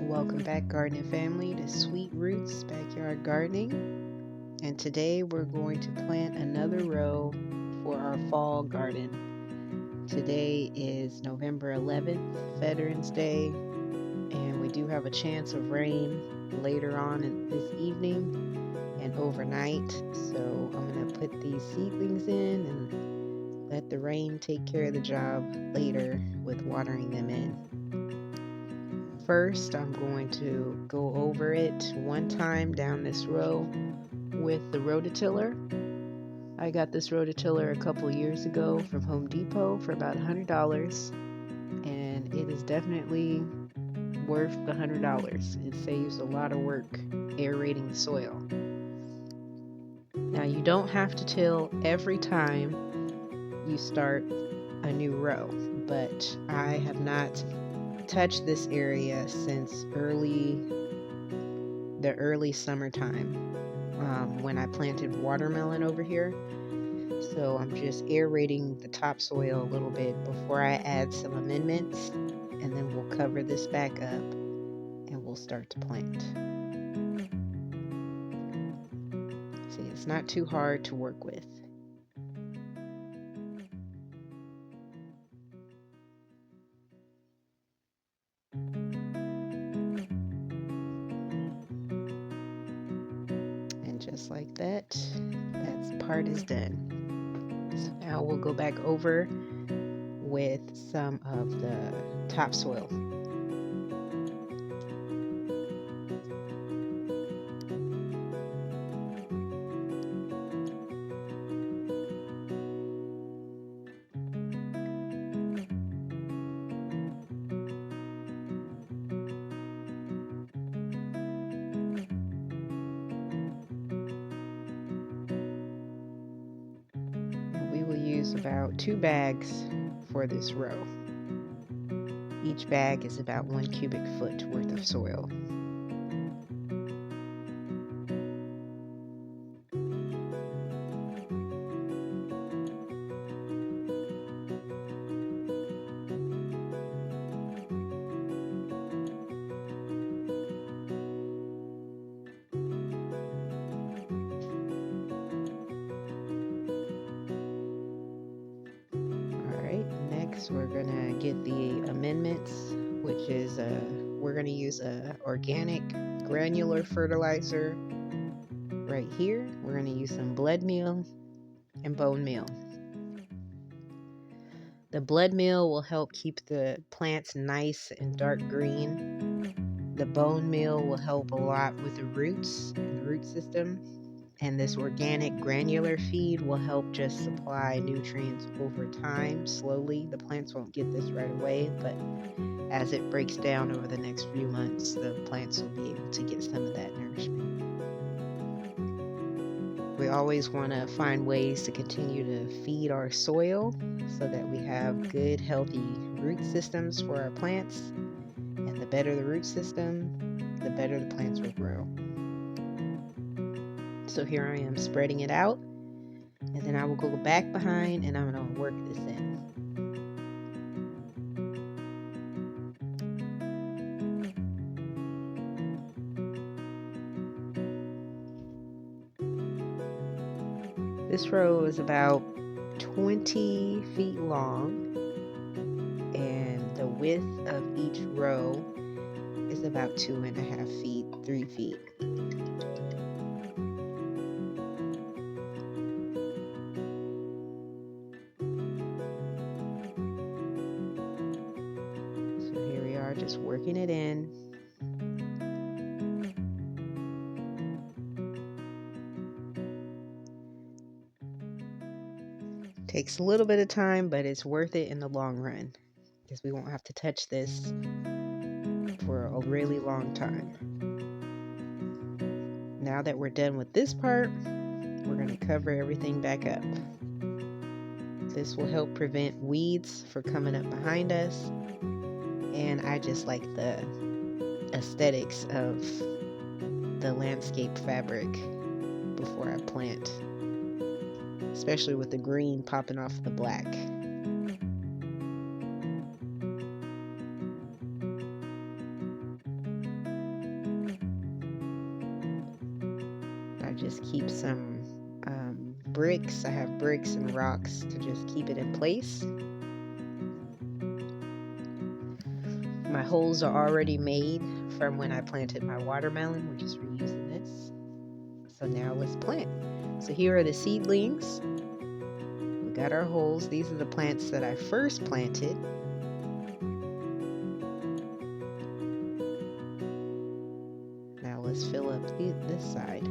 Welcome back, gardening family, to Sweet Roots Backyard Gardening. And today we're going to plant another row for our fall garden. Today is November 11th, Veterans Day, and we do have a chance of rain later on this evening and overnight. So I'm going to put these seedlings in and let the rain take care of the job later with watering them in. First, I'm going to go over it one time down this row with the rototiller. I got this rototiller a couple years ago from Home Depot for about $100, and it is definitely worth the $100. It saves a lot of work aerating the soil. Now, you don't have to till every time you start a new row, but I have not touched this area since the early summertime when I planted watermelon over here. So I'm just aerating the topsoil a little bit before I add some amendments, and then we'll cover this back up and we'll start to plant. See, it's not too hard to work with. And just like that part is done. So now we'll go back over with some of the topsoil. And we will use about 2 bags for this row. Each bag is about 1 cubic foot worth of soil. Next, we're gonna get the amendments, which is we're gonna use a organic granular fertilizer right here. We're gonna use some blood meal and bone meal. The blood meal will help keep the plants nice and dark green. The bone meal will help a lot with the roots and the root system. And this organic granular feed will help just supply nutrients over time, slowly. The plants won't get this right away, but as it breaks down over the next few months, the plants will be able to get some of that nourishment. We always want to find ways to continue to feed our soil so that we have good, healthy root systems for our plants. And the better the root system, the better the plants will grow. So here I am spreading it out, and then I will go back behind and I'm going to work this in. This row is about 20 feet long, and the width of each row is about 2.5 feet, 3 feet. So here we are, just working it in. Takes a little bit of time, but it's worth it in the long run because we won't have to touch this for a really long time. Now that we're done with this part, we're going to cover everything back up. This will help prevent weeds from coming up behind us, and I just like the aesthetics of the landscape fabric before I plant, especially with the green popping off the black. just keep some bricks. I have bricks and rocks to just keep it in place. My holes are already made from when I planted my watermelon. We're just reusing this. So now let's plant. So here are the seedlings. We got our holes. These are the plants that I first planted. Now let's fill up this side.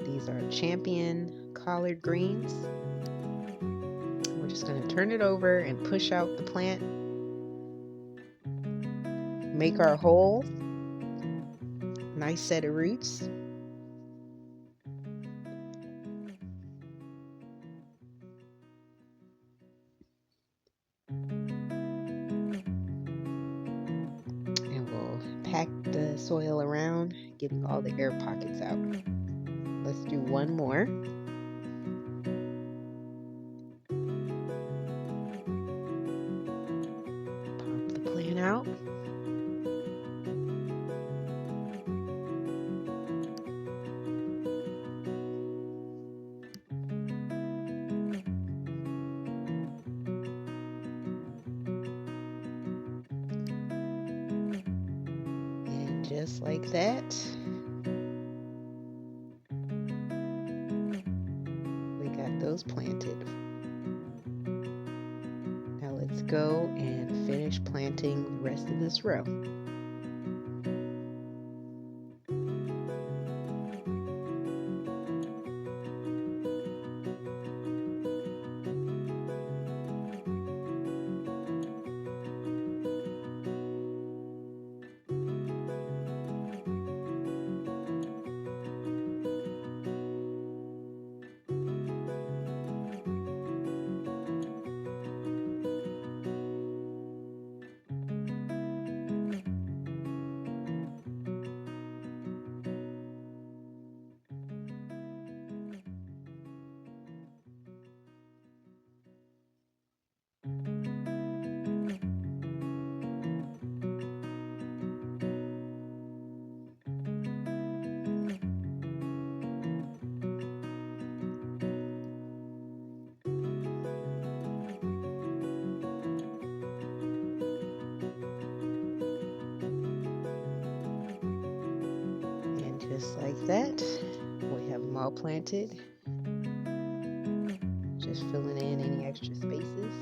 These are champion collard greens. We're just going to turn it over and push out the plant. Make our hole. Nice set of roots. And we'll pack the soil around, getting all the air pockets out. Let's do one more. Pop the plant out. And just like that, we got those planted. Now let's go and finish planting the rest of this row. Just like that, we have them all planted. Just filling in any extra spaces.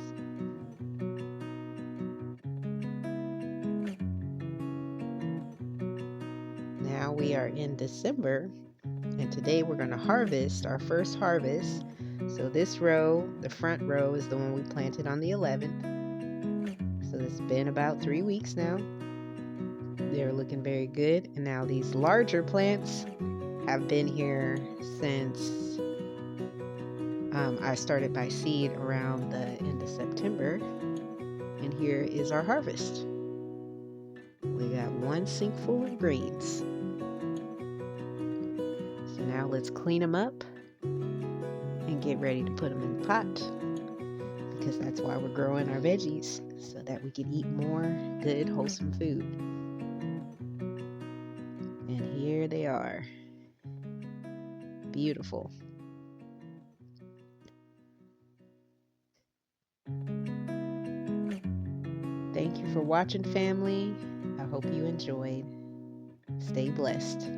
Now we are in December, and today we're going to harvest our first harvest. So this row, the front row, is the one we planted on the 11th. So it's been about 3 weeks now. They're looking very good. And now these larger plants have been here since I started my seed around the end of September. And here is our harvest. We got one sink full of greens. So now let's clean them up and get ready to put them in the pot, because that's why we're growing our veggies, so that we can eat more good, wholesome food. And here they are. Beautiful. Thank you for watching, family. I hope you enjoyed. Stay blessed.